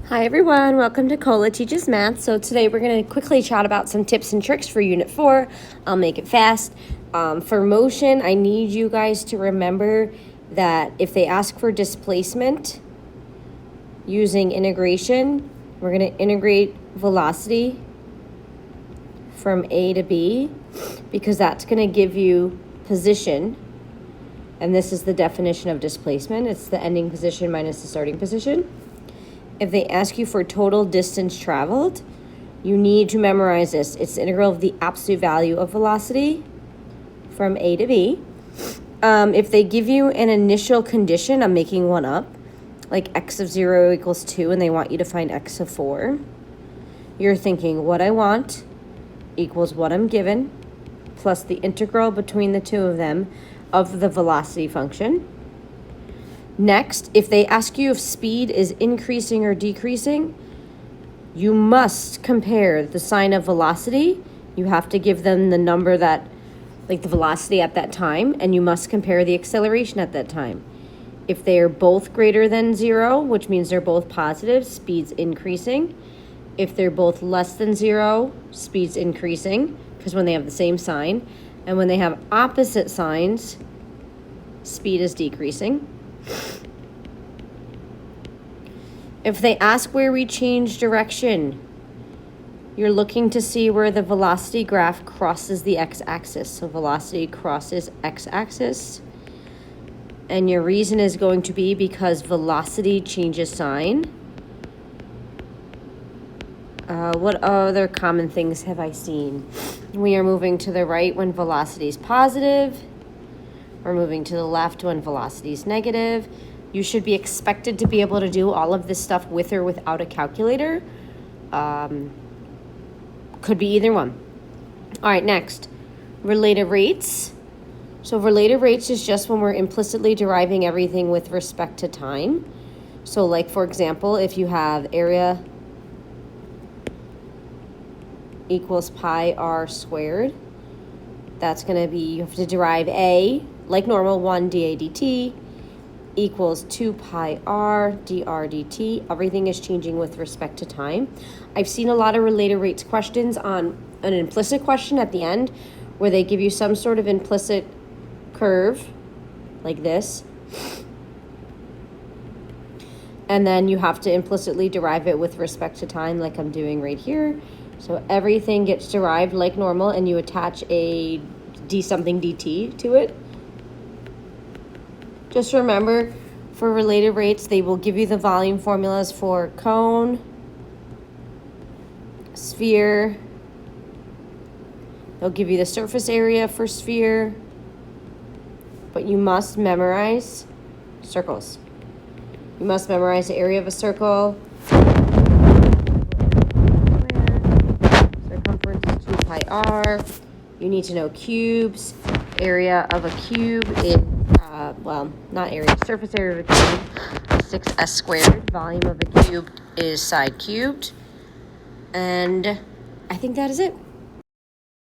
Hi everyone, welcome to Cola Teaches Math. So today we're going to quickly chat about some tips and tricks for Unit 4. I'll make it fast. For motion, I need you guys to remember that if they ask for displacement using integration, we're going to integrate velocity from A to B because that's going to give you position. And this is the definition of displacement. It's the ending position minus the starting position. If they ask you for total distance traveled, you need to memorize this. It's the integral of the absolute value of velocity from A to B. If they give you an initial condition, I'm making one up, like x of 0 equals 2, and they want you to find x of 4, you're thinking what I want equals what I'm given plus the integral between the two of them of the velocity function. Next, if they ask you if speed is increasing or decreasing, you must compare the sign of velocity. You have to give them the number that, like the velocity at that time, and you must compare the acceleration at that time. If they are both greater than 0, which means they're both positive, speed's increasing. If they're both less than 0, speed's increasing, because when they have the same sign. And when they have opposite signs, speed is decreasing. If they ask where we change direction, you're looking to see where the velocity graph crosses the x-axis. So velocity crosses x-axis. And your reason is going to be because velocity changes sign. What other common things have I seen? We are moving to the right when velocity is positive. We're moving to the left when velocity is negative. You should be expected to be able to do all of this stuff with or without a calculator. Could be either one. All right, next, related rates. So related rates is just when we're implicitly deriving everything with respect to time. So like, for example, if you have area equals pi r squared, that's going to be, you have to derive A, like normal, 1 dA dt equals 2 pi r dr dt. Everything is changing with respect to time. I've seen a lot of related rates questions on an implicit question at the end where they give you some sort of implicit curve like this. And then you have to implicitly derive it with respect to time like I'm doing right here. So everything gets derived like normal and you attach a d something dt to it. Just remember, for related rates, they will give you the volume formulas for cone, sphere. They'll give you the surface area for sphere, but you must memorize circles. You must memorize the area of a circle. Circumference is 2 pi r. You need to know cubes. Area of a cube is, well, not area, surface area of a cube, 6s squared. Volume of a cube is side cubed. And I think that is it.